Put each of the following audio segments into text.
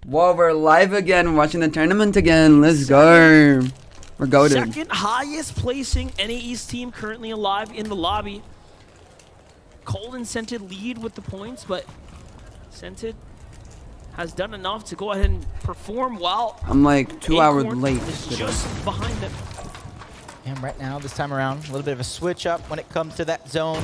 Whoa, we're live again, watching the tournament again. Let's go. We're goated. Second highest placing NA East team currently alive in the lobby. Cold and Scented lead with the points, but Scented has done enough to go ahead and perform well. I'm like 2 hours late. Is just behind them. And right now, this time around, a little bit of a switch up when it comes to that zone.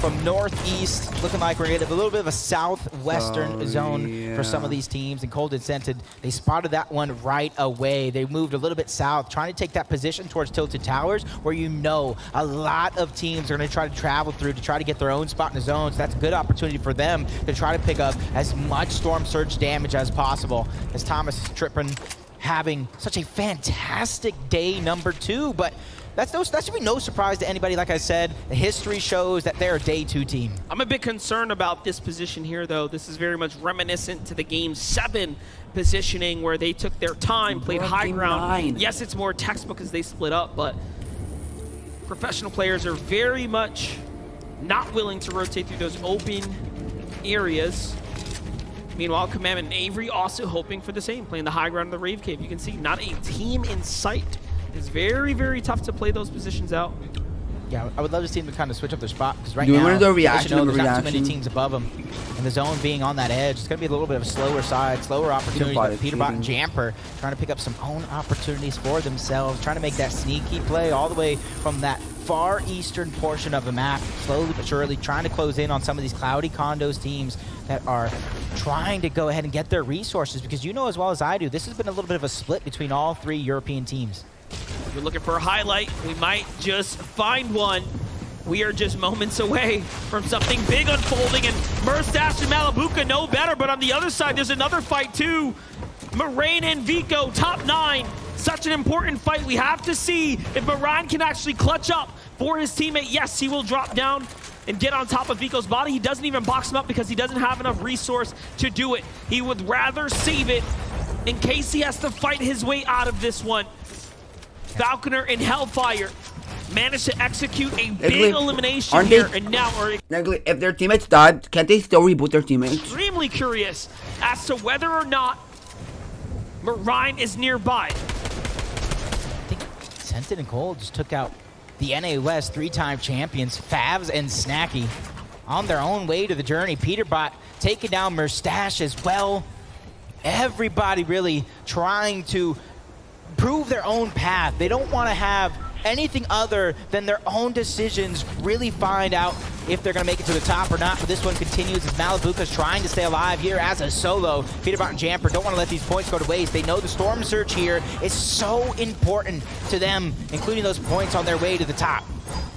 From northeast, looking like we're going to get a little bit of a southwestern zone for some of these teams. And Cold and Scented, they spotted that one right away. They moved a little bit south, trying to take that position towards Tilted Towers, where you know a lot of teams are going to try to travel through to try to get their own spot in the zone. So that's a good opportunity for them to try to pick up as much Storm Surge damage as possible. As Thomas Trippin having such a fantastic day number 2, but that should be no surprise to anybody. Like I said, the history shows that they're a day 2 team. I'm a bit concerned about this position here, though. This is very much reminiscent to the Game 7 positioning where they took their time, played high ground. Yes, it's more textbook as they split up, but professional players are very much not willing to rotate through those open areas. Meanwhile, Commandment and Avery also hoping for the same, playing the high ground of the Rave Cave. You can see not a team in sight. It's very, very tough to play those positions out. Yeah, I would love to see them kind of switch up their spot, because right now, there's not too many teams above them. And the zone being on that edge, it's going to be a little bit of a slower side, slower opportunity. Peterbot and Jamper trying to pick up some own opportunities for themselves, trying to make that sneaky play all the way from that far eastern portion of the map, slowly but surely trying to close in on some of these Cloudy Condos teams that are trying to go ahead and get their resources, because you know as well as I do, this has been a little bit of a split between all 3 European teams. If you're looking for a highlight, we might just find one. We are just moments away from something big unfolding, and Murstache and Malabuka know better, but on the other side, there's another fight too. Moraine and Vico, top 9. Such an important fight. We have to see if Moraine can actually clutch up for his teammate. Yes, he will drop down and get on top of Vico's body. He doesn't even box him up because he doesn't have enough resource to do it. He would rather save it in case he has to fight his way out of this one. Falconer and Hellfire managed to execute a big elimination here, and now are if their teammates died, can't they still reboot their teammates? Extremely curious as to whether or not Moraine is nearby. I think Scented and Cold just took out the NA West 3-time champions, Favs and Snacky, on their own way to the journey. Peterbot taking down Murstache as well. Everybody really trying to prove their own path. They don't want to have anything other than their own decisions really find out if they're going to make it to the top or not. But this one continues as Malabuka's trying to stay alive here as a solo. Peterbot and Jamper don't want to let these points go to waste. They know the Storm Surge here is so important to them, including those points on their way to the top.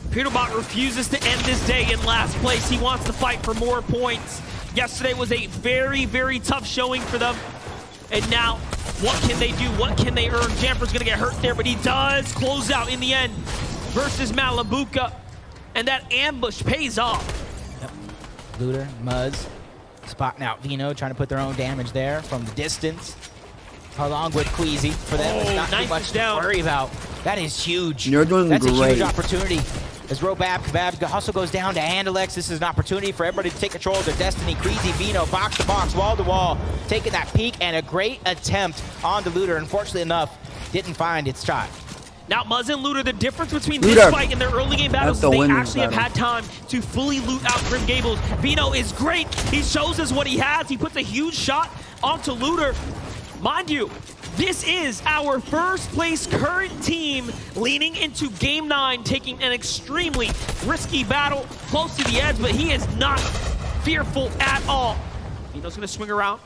Peterbot refuses to end this day in last place. He wants to fight for more points. Yesterday was a very, very tough showing for them. And now, what can they do? What can they earn? Jamper's going to get hurt there, but he does close out in the end versus Malabuka. And that ambush pays off. Yep. Looter, Muzz, spotting out Vino, trying to put their own damage there from the distance. Along with Queasy. For them, it's not too much to worry about. That is huge. You're doing That's great. A huge opportunity. As Robab Kebab also goes down to Andalex. This is an opportunity for everybody to take control of their destiny. Queasy, Vino, box to box, wall to wall, taking that peek, and a great attempt on the Looter. Unfortunately enough, didn't find its shot. Now, Muzz and Looter, the difference between this fight and their early game battles is they actually have had time to fully loot out Grim Gables. Vino is great. He shows us what he has. He puts a huge shot onto Looter. Mind you, this is our first place current team leaning into Game 9, taking an extremely risky battle close to the edge, but he is not fearful at all. Vino's going to swing around,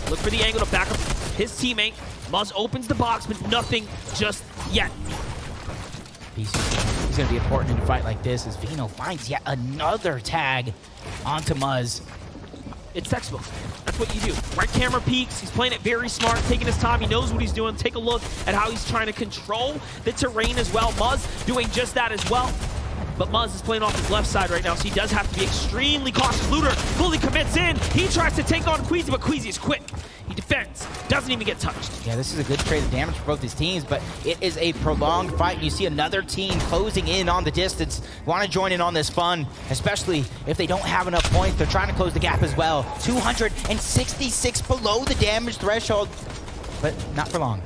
look for the angle to back up his teammate. Muzz opens the box, but nothing just yet. He's going to be important in a fight like this as Vino finds yet another tag onto Muzz. It's textbook. That's what you do. Right camera peeks. He's playing it very smart, taking his time. He knows what he's doing. Take a look at how he's trying to control the terrain as well. Muzz doing just that as well. but Muzz is playing off his left side right now, so he does have to be extremely cautious. Looter fully commits in. He tries to take on Queasy, but Queasy is quick. He defends, doesn't even get touched. Yeah, this is a good trade of damage for both these teams, but it is a prolonged fight. You see another team closing in on the distance. Want to join in on this fun, especially if they don't have enough points. They're trying to close the gap as well. 266 below the damage threshold, but not for long.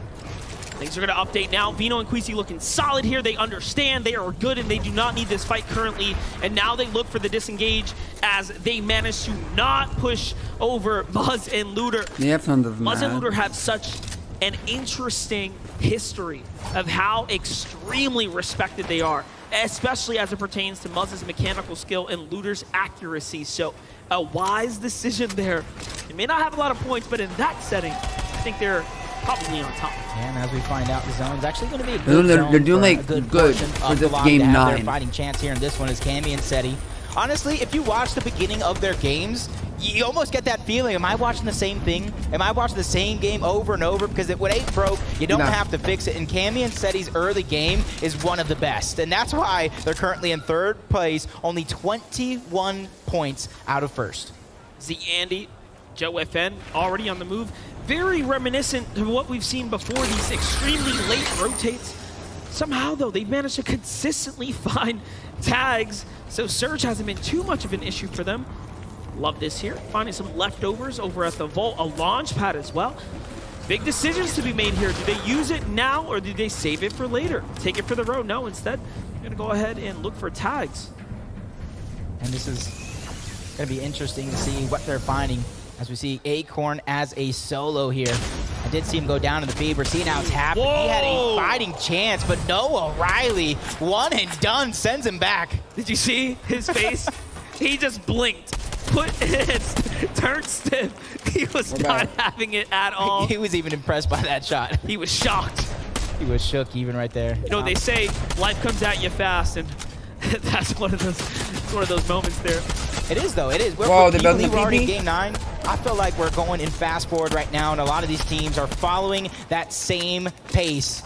Things are going to update now. Vino and Queasy looking solid here. They understand they are good and they do not need this fight currently. And now they look for the disengage as they manage to not push over Muzz and Looter. They have tons of Muzz and mad. Looter have such an interesting history of how extremely respected they are, especially as it pertains to Muzz's mechanical skill and Looter's accuracy. So a wise decision there. They may not have a lot of points, but in that setting, I think they're probably on top. And as we find out, the zone's actually going to be a good zone they're doing for like a good good portion for of the this lobby game to have their 9. fighting chance here, and this one is Cammy and Seti. Honestly, if you watch the beginning of their games, you almost get that feeling, am I watching the same thing? Am I watching the same game over and over? Because when it broke, you don't have to fix it. And Cammy and Seti's early game is one of the best. And that's why they're currently in third place, only 21 points out of first. Z Andy, Joe FN already on the move. Very reminiscent of what we've seen before, these extremely late rotates. Somehow, though, they've managed to consistently find tags, so Surge hasn't been too much of an issue for them. Love this here. Finding some leftovers over at the Vault, a launch pad as well. Big decisions to be made here. Do they use it now, or do they save it for later? Take it for the road? No, instead, they're going to go ahead and look for tags. And this is going to be interesting to see what they're finding as we see Acorn as a solo here. I did see him go down in the feed. We're seeing how it's happening. Whoa. He had a fighting chance, but Noah Riley, one and done, sends him back. Did you see his face? He just blinked, put his turned stiff. He was not having it at all. He was even impressed by that shot. He was shocked. He was shook even right there. You know, they say life comes at you fast, and that's one of those moments there. It is, though. It is. We're already in Game 9. I feel like we're going in fast forward right now, and a lot of these teams are following that same pace.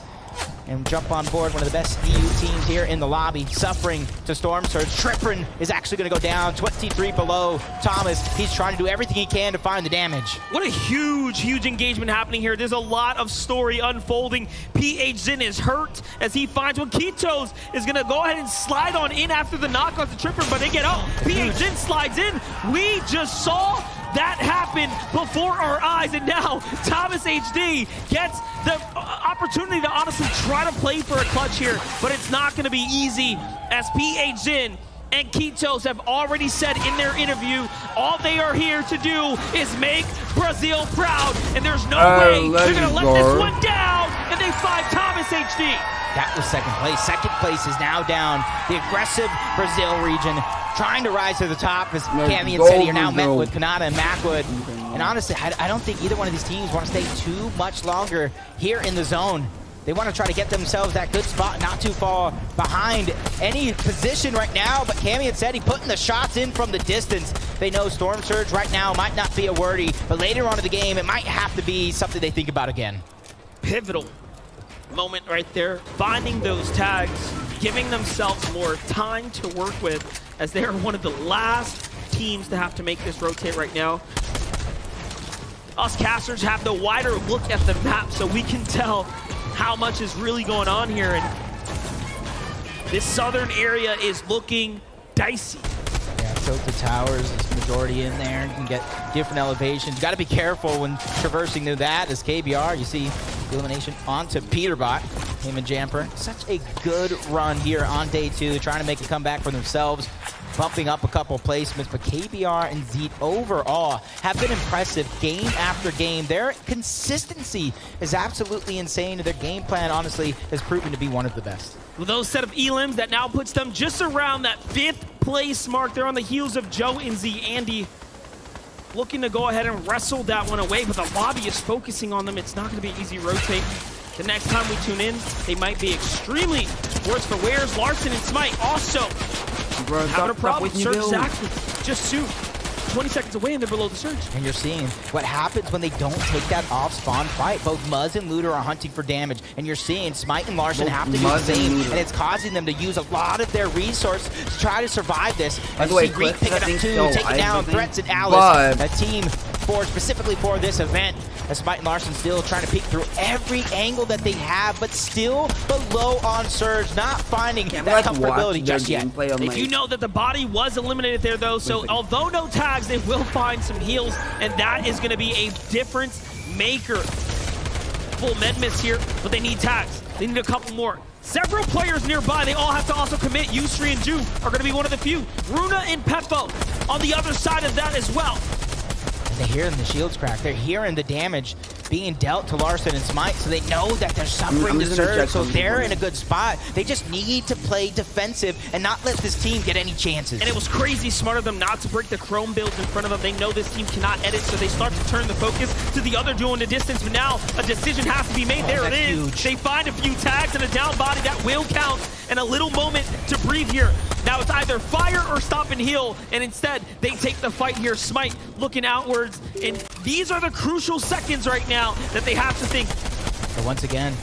And jump on board, one of the best EU teams here in the lobby, suffering to Storm Surge. Trippin is actually going to go down, 23 below. Thomas, he's trying to do everything he can to find the damage. What a huge, huge engagement happening here. There's a lot of story unfolding. PH Zin is hurt as he finds one. Kitos is going to go ahead and slide on in after the knock off the Trippin, but they get up. PH Zin slides in. We just saw that happened before our eyes, and now Thomas HD gets the opportunity to honestly try to play for a clutch here, but it's not going to be easy as PH Zin and Kitos have already said in their interview, all they are here to do is make Brazil proud, and there's no way they're going to let this one down, and they find Thomas HD. That was second place. Second place is now down. The aggressive Brazil region trying to rise to the top as Cammy and Seti are now met with Kanata and Macwood. And honestly, I don't think either one of these teams want to stay too much longer here in the zone. They want to try to get themselves that good spot, not too far behind any position right now. But Cammy and Seti putting the shots in from the distance. They know Storm Surge right now might not be a wordy, but later on in the game, it might have to be something they think about again. Pivotal moment right there, finding those tags, giving themselves more time to work with, as they are one of the last teams to have to make this rotate right now. Us casters have the wider look at the map, so we can tell how much is really going on here, and this southern area is looking dicey. Yeah, Tilted Towers is majority in there. You can get different elevations. You got to be careful when traversing through that. As KBR, you see the elimination onto Peterbot, him and Jamper. Such a good run here on day 2, trying to make a comeback for themselves, bumping up a couple placements. But KBR and Zeet overall have been impressive game after game. Their consistency is absolutely insane. Their game plan, honestly, has proven to be one of the best. With those set of elims, that now puts them just around that 5th place mark. They're on the heels of Joe and Z Andy, looking to go ahead and wrestle that one away, but the lobby is focusing on them. It's not going to be an easy rotate. The next time we tune in, they might be extremely worse for wears. Larson and Smite also having a problem. Search is active just soon. 20 seconds away and they're below the surge. And you're seeing what happens when they don't take that off-spawn fight. Both Muzz and Looter are hunting for damage, and you're seeing Smite and Larson have to do the same, and it's causing them to use a lot of their resources to try to survive this. And see Reek picking up 2, taking down Threats and Alice, a team forged specifically for this event. As Smite and Larson still trying to peek through every angle that they have, but still below on Surge, not finding that comfortability just yet. They do know that the body was eliminated there, though, so although no tags, they will find some heals, and that is going to be a difference maker. Full med miss here, but they need tags. They need a couple more. Several players nearby, they all have to also commit. Yusri and Ju are going to be one of the few. Runa and Peppo on the other side of that as well. They're hearing the shields crack. They're hearing the damage being dealt to Larson and Smite, so they know that they're suffering the surge, so they're in a good spot. They just need to play defensive and not let this team get any chances. And it was crazy smart of them not to break the Chrome builds in front of them. They know this team cannot edit, so they start to turn the focus to the other duo in the distance, but now a decision has to be made. There it is. Huge. They find a few tags and a down body that will count, and a little moment to breathe here. Now it's either fire or stop and heal, and instead they take the fight here. Smite looking outwards, and these are the crucial seconds right now that they have to think. But once again,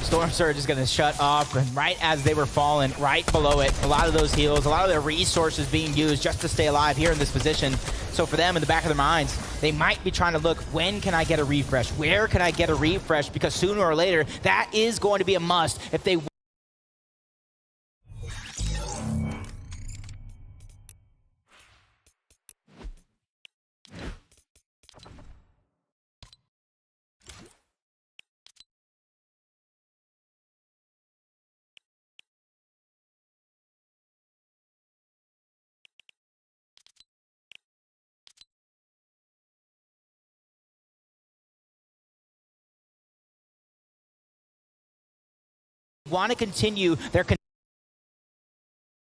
Storm Surge is going to shut off, and right as they were falling, right below it, a lot of those heals, a lot of their resources being used just to stay alive here in this position. So for them, in the back of their minds, they might be trying to look, when can I get a refresh? Where can I get a refresh? Because sooner or later, that is going to be a must if they want to continue their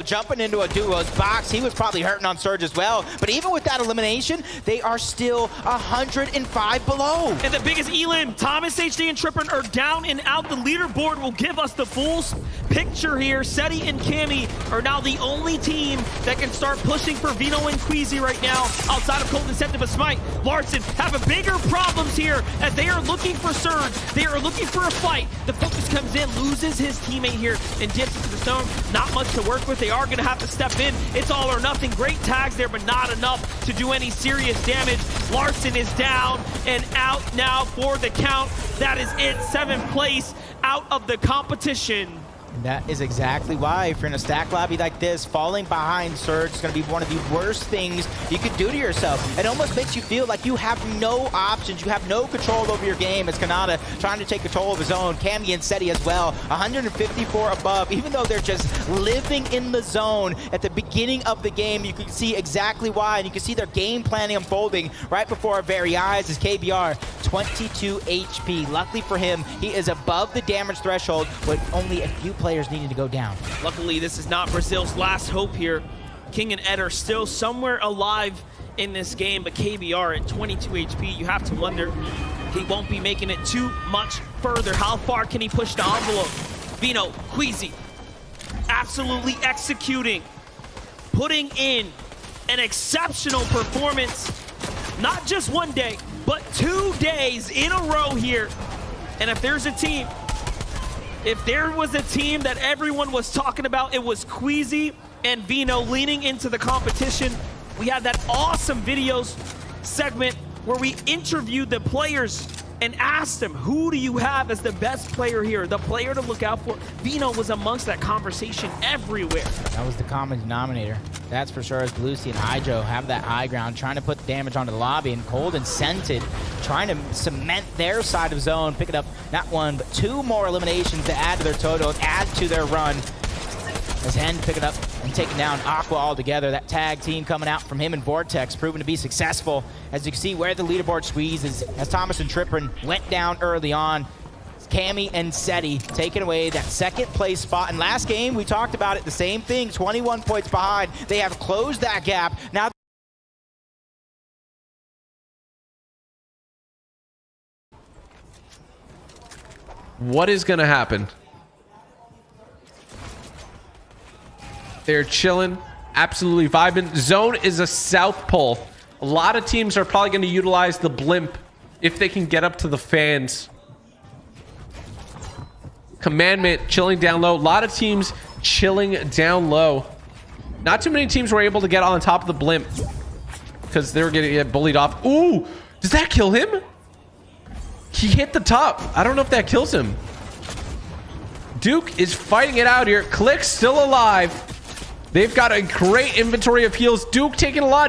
jumping into a duo's box. He was probably hurting on Surge as well, but even with that elimination, they are still 105 below. And the biggest elim, Thomas, HD, and Trippin are down and out. The leaderboard will give us the full picture here. Seti and Cammy are now the only team that can start pushing for Vino and Queasy right now, outside of Cold Incentive of Smite. Larson have a bigger problems here as they are looking for Surge. They are looking for a fight. The focus comes in, loses his teammate here, and dips into the zone. Not much to work with. They are going to have to step in. It's all or nothing. Great tags there, but not enough to do any serious damage. Larson is down and out now for the count. That is it. 7th place out of the competition. And that is exactly why, if you're in a stack lobby like this, falling behind Surge is going to be one of the worst things you could do to yourself. It almost makes you feel like you have no options, you have no control over your game. It's Kanata trying to take control of his own. Cammy and Seti as well, 154 above. Even though they're just living in the zone at the beginning of the game, you can see exactly why, and you can see their game planning unfolding right before our very eyes as KBR, 22 HP. Luckily for him, he is above the damage threshold with only a few players needing to go down. Luckily, this is not Brazil's last hope here. King and Ed are still somewhere alive in this game, but KBR at 22 HP, you have to wonder, he won't be making it too much further. How far can he push the envelope? Vino, Queasy, absolutely executing, putting in an exceptional performance, not just one day, but 2 days in a row here. And if there's a team, if there was a team that everyone was talking about, it was Queasy and Vino leaning into the competition. We had that awesome videos segment where we interviewed the players and asked them, who do you have as the best player here, the player to look out for? Vino was amongst that conversation everywhere. That was the common denominator. That's for sure, as Lucy and Hydro have that high ground, trying to put damage onto the lobby, and Cold and Scented trying to cement their side of zone, picking up not one, but 2 more eliminations to add to their total, add to their run. As Hen picking up and taking down Aqua altogether. That tag team coming out from him and Vortex, proven to be successful. As you can see where the leaderboard squeezes, as Thomas and Trippin went down early on. Cammy and Seti taking away that 2nd place spot. And last game, we talked about it, the same thing, 21 points behind. They have closed that gap. Now what is going to happen? They're chilling, absolutely vibing. Zone is a south pole. A lot of teams are probably going to utilize the blimp if they can get up to the fans. Commandment chilling down low. A lot of teams chilling down low. Not too many teams were able to get on top of the blimp because they were going to get bullied off. Ooh, does that kill him? He hit the top. I don't know if that kills him. Duke is fighting it out here. Click's still alive. They've got a great inventory of heals. Duke taking a lot.